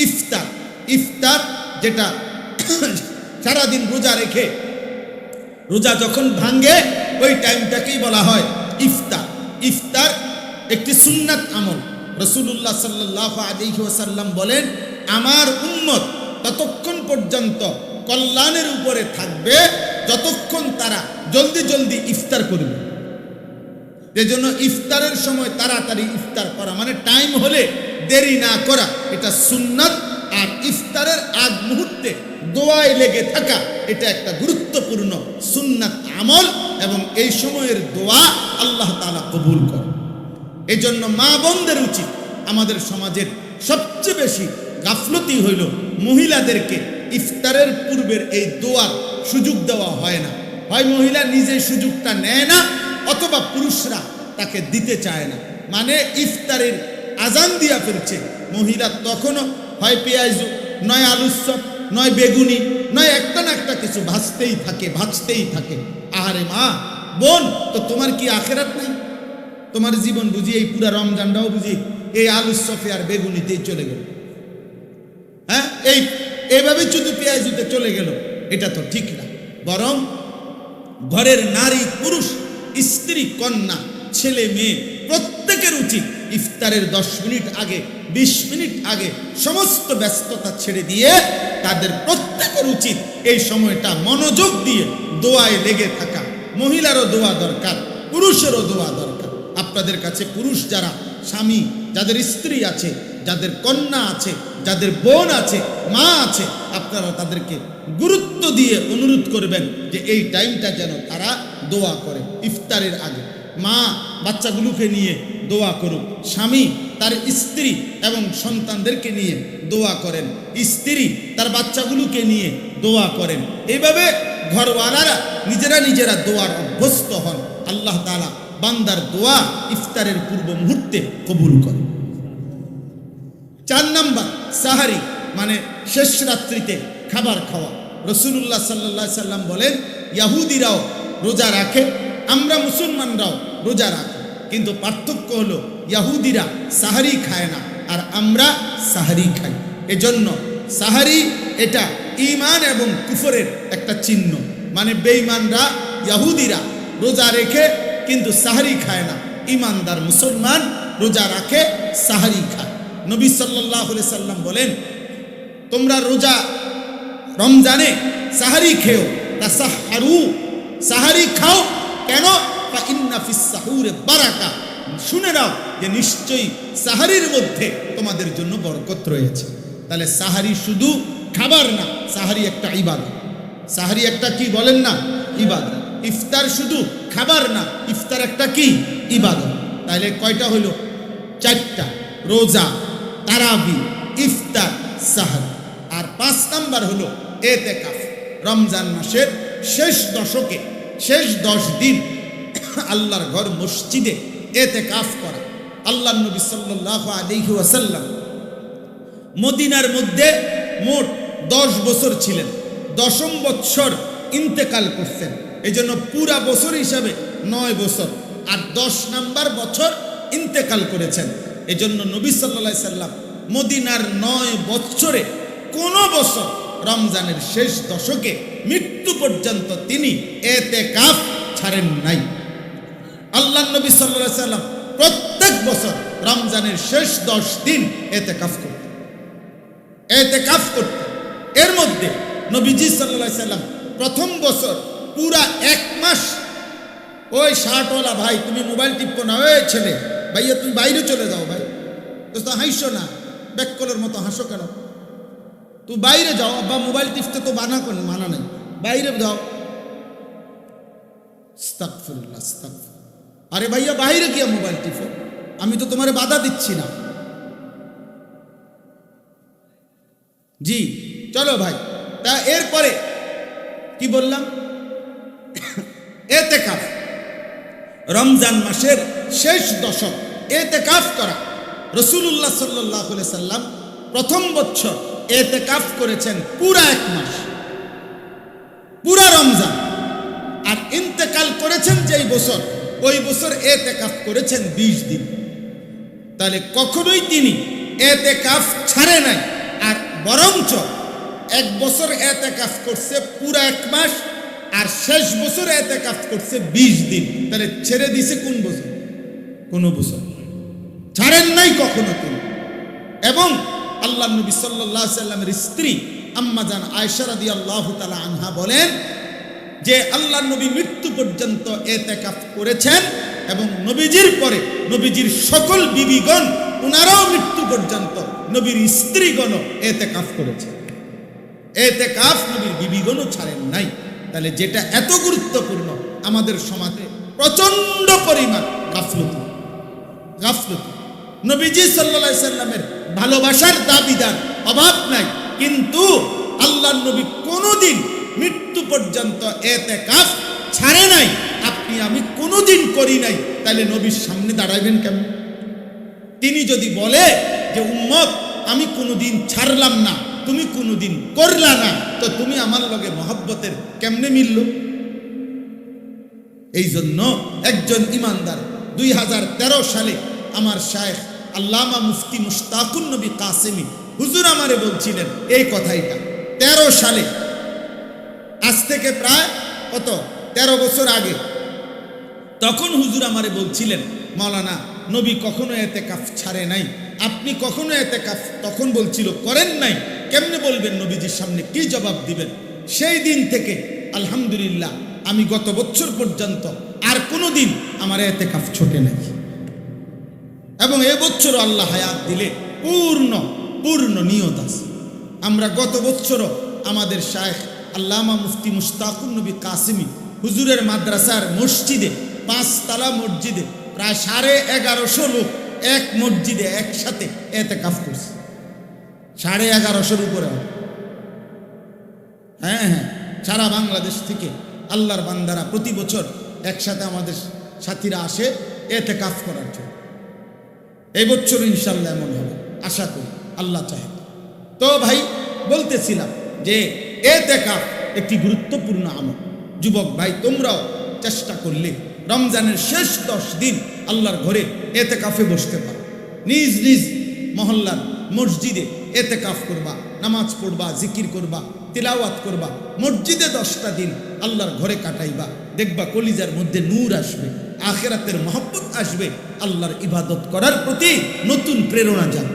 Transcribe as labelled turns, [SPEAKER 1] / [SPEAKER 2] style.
[SPEAKER 1] ইফতার। ইফতার যেটা সারাদিন রোজা রেখে রোজা যখন ভাঙ্গে ওই টাইমটাকেই বলা হয় ইফতার। ইফতার একটি সুন্নাত আমল। রাসূলুল্লাহ সাল্লাল্লাহু আলাইহি ওয়াসাল্লাম বলেন, আমার উম্মত ততক্ষণ পর্যন্ত কল্যাণের উপরে থাকবে যতক্ষণ তারা জলদি জলদি ইফতার করবে। এজন্য ইফতারের সময় তাড়াতাড়ি ইফতার করা, মানে টাইম হলে দেরি না করা, এটা সুন্নাত। আর ইফতারের আগ মুহূর্তে দোয়ায় লেগে থাকা, এটা একটা গুরুত্বপূর্ণ সুন্নাত আমল, এবং এই সময়ের দোয়া আল্লাহ তাআলা কবুল করে। এজন্য মা বোনদের উচিত, আমাদের সমাজের সবচেয়ে বেশি গাফলতি হইল মহিলাদেরকে ইফতারের পূর্বের এই দোয়ার সুযোগ দেওয়া হয় না। হয় মহিলা নিজে সুযোগটা নেয় না, অথবা পুরুষরা তাকে দিতে চায় না। মানে ইফতারের আজান দিয়া ফেলছে, মহিলা তখনও হয় পেঁয়াজ, নয় আলুর চপ, নয় বেগুনি, নয় একটা না একটা কিছু ভাজতেই থাকে। আহারে মা বোন, তো তোমার কি আখেরাত নেই? তোমার জীবন বুঝি এই পুরা রমজানটাও বুঝি এই আলুর চপে আর বেগুনিতেই চলে গেল? হ্যাঁ, এইভাবে শুধু পেঁয়াজুতে চলে গেল, এটা তো ঠিক না। বরং ঘরের নারী পুরুষ, স্ত্রী কন্যা, ছেলে মেয়ে প্রত্যেকের উচিত ইফতারের 10 মিনিট আগে, 20 মিনিট আগে সমস্ত ব্যস্ততা ছেড়ে দিয়ে তাদের প্রত্যেকের উচিত এই সময়টা মনোযোগ দিয়ে দোয়ায় লেগে থাকা। মহিলারও দোয়া দরকার, পুরুষেরও দোয়া দরকার। আপনাদের কাছে পুরুষ যারা স্বামী, যাদের স্ত্রী আছে, যাদের কন্যা আছে, যাদের বোন আছে, মা আছে, আপনারা তাদেরকে গুরুত্ব দিয়ে অনুরোধ করবেন যে এই টাইমটা যেন তারা দোয়া করে ইফতারের আগে। মা বাচ্চাগুলোকে নিয়ে দোয়া করুক, স্বামী তার স্ত্রী এবং সন্তানদেরকে নিয়ে দোয়া করেন, স্ত্রী তার বাচ্চাগুলোকে নিয়ে দোয়া করেন। এইভাবে ঘরওয়ালারা নিজেরা দোয়ার অভ্যস্ত হন। আল্লাহ তাআলা বান্দার দোয়া ইফতারের পূর্ব মুহূর্তে কবুল করেন। 4 নাম্বার, সাহারি, মানে শেষ রাত্রিতে খাবার খাওয়া। রাসূলুল্লাহ সাল্লাল্লাহু আলাইহি সাল্লাম বলেন, ইহুদিরাও রোজা রাখে, আমরা মুসলমানরাও রোজা রাখি, কিন্তু পার্থক্য হলো ইহুদিরা সাহারি খায় না আর আমরা সাহারি খাই। এজন্য সাহারি এটা ঈমান এবং কুফরের একটা চিহ্ন। মানে বেঈমানরা, ইহুদিরা রোজা রেখে কিন্তু সাহারি খায় না, ঈমানদার মুসলমান রোজা রাখে, সাহারি খায়। নবী সাল্লাল্লাহু আলাইহি সাল্লাম বলেন, তোমরা রোজা রমজানে সাহারি খেও, তাসাহহারু, সাহারি খাও। কেন? ফা ইন্না ফিস সাহুরে বারাকা, শুনে নাও যে নিশ্চয়ই সাহারির মধ্যে তোমাদের জন্য বরকত রয়েছে। তাহলে সাহারি শুধু খাবার না, সাহারি একটা ইবাদত। সাহারি একটা কি বলেন না? ইবাদত। ইফতার শুধু খাবার না, ইফতার একটা কি? ইবাদত। তাহলে কয়টা হলো? 4টা, রোজা, তারাবি, ইফতার, সাহার। আর 5 নাম্বার হলো এতেকাফ। রমজান মাসের শেষ দশকে, শেষ 10 দিন আল্লাহর ঘর মসজিদে এতেকাফ করা। আল্লাহর নবী সাল্লাল্লাহু আলাইহি ওয়াসাল্লাম মদিনার মধ্যে মোট 10 বছর ছিলেন, 10ম বছর ইন্তেকাল করছেন। এই জন্য পুরা বছর হিসাবে 9 বছর, আর 10 নাম্বার বছর ইন্তেকাল করেছেন। এই জন্য নবী সাল্লাল্লাহু আলাইহি সাল্লাম মদিনার 9 বছরে কোন বছর রমজানের শেষ দশকে মৃত্যু পর্যন্ত তিনি এতেকাফ ছাড়েন নাই। আল্লাহর নবী সাল্লাল্লাহু আলাইহি সাল্লাম প্রত্যেক বছর রমজানের শেষ 10 দিন এতেকাফ করতেন। এর মধ্যে নবীজি সাল্লাল্লাহু আলাইহি সাল্লাম প্রথম বছর পুরা 1 মাস, ওই শার্টওয়ালা ভাই তুমি মোবাইল টিপো না, ওই ছেলে ভাইয়া তুমি বাইরে চলে যাও, ভাই তো হাসো না, বেককলের মতো হাসো কেন? তুই বাইরে যাও, বা মোবাইল টিপতে তো মানা নাই, বাইরে যাও। আস্তাগফিরুল্লাহ, আস্তাগফিরুল্লাহ। আরে ভাইয়া বাইরে গিয়ে মোবাইল টিপো, আমি তো তোমারে বাধা দিচ্ছি না। জি চলো ভাই। তা এরপরে কি বললাম? এতেকাফ, রমজান মাসের শেষ দশক এতেকাফ করা। রাসূলুল্লাহ সাল্লাল্লাহু আলাইহি সাল্লাম প্রথম বছর এতেকাফ করেছেন পুরা 1 মাস, পুরা রমজান। আর ইন্তেকাল করেছেন যেই বছর, ওই বছর এতেকাফ করেছেন 20 দিন। তাহলে কখনোই তিনি এতেকাফ ছাড়ে নাই। বরঞ্চ 1 বছর এতেকাফ করছে পুরো 1 মাস, আর শেষ বছর এতেকাফ করছে 20 দিন। তাহলে ছেড়ে দিছে কোন বছর? কোন বছর ছাড়েন নাই কখনো তিনি। এবং আল্লাহ নবী সাল্লাল্লাহু আলাইহি সাল্লামের স্ত্রী আম্মা জান আয়েশা রাদিয়াল্লাহু তাআলা আনহা বলেন যে আল্লাহ নবী মৃত্যু পর্যন্ত এতেকাফ করেছেন, এবং নবীজির পরে নবীজির সকল বিবিগণ ওনারাও মৃত্যু পর্যন্ত নবীর স্ত্রীগণ এতেকাফ করেছে। এতেকাফ নবীর বিবিগণও ছাড়েন নাই। তাহলে যেটা এত গুরুত্বপূর্ণ, আমাদের সমাজে প্রচন্ড পরিমাণ গাফলতি। নবীজি সাল্লাল্লাহু আলাইহি সাল্লামের ভালোবাসার দাবিদার অভাব নাই, কিন্তু আল্লাহর নবী কোনোদিন মৃত্যু পর্যন্ত এতেকাফ ছাড়ে নাই। আপনি আমি কোনোদিন করি নাই, তাহলে নবীর সামনে দাঁড়াইবেন কেমন? তিনি যদি বলে যে উম্মত আমি কোনোদিন ছাড়লাম না, তুমি কোনোদিন করলা না, তো তুমি আমার লগে মহব্বতের কেমনে মিলল? এই জন্য একজন ইমানদার 2013 সালে আমার শায়েখ আল্লামা মুফতি মুশতাকুন নবী কাসেমি হুজুর আমারে বলছিলেন এই কথাইটা 13 সালে, আজ থেকে প্রায় কত 13 বছর আগে। তখন হুজুর আমারে বলছিলেন, মাওলানা নবী কখনো এতেকাফ ছাড়ে নাই, আপনি কখনো এতেকাফ তখন বলছিল করেন নাই, কেমনে বলবেন? নবীজির সামনে কি জবাব দিবেন? সেই দিন থেকে আলহামদুলিল্লাহ আমি গত বছর পর্যন্ত আর কোনো দিন আমার এতেকাফ ছোটে নাই, এবং এবছরও আল্লাহ হায়াত দিলে পূর্ণ নিয়ত আছে। আমরা গত বছরও আমাদের শায়েখ আল্লামা মুফতি মুশতাকুন নবী কাসেমি হুজুরের মাদ্রাসার মসজিদে, 5 তলা মসজিদে প্রায় 1150 লোক এক মসজিদে একসাথে এতেকাফ করছে। 1150 উপরে। হ্যাঁ, সারা বাংলাদেশ থেকে আল্লাহর বান্দারা প্রতি বছর একসাথে আমাদের সাথীরা আসে এতেকাফ করার জন্য। এই বছর ইনশাল্লাহ এমন হবে, আশা করি, আল্লাহ চাহে। তো ভাই বলতেছিলাম যে এতেকাফ একটি গুরুত্বপূর্ণ আমল। যুবক ভাই তোমরাও চেষ্টা করলে রমজানের শেষ 10 দিন আল্লাহর ঘরে এতেকাফে বসতে পারো। নিজ নিজ মহল্লার মসজিদে এতেকাফ করবা, নামাজ পড়বা, জিকির করবা, তিলাওয়াত করবা, মসজিদে 10টা দিন আল্লাহর ঘরে কাটাইবা। দেখবা কলিজার মধ্যে নূর আসবে, আখিরাতের মহব্বত আসবে, আল্লাহর ইবাদত করার প্রতি নতুন প্রেরণা যাবে।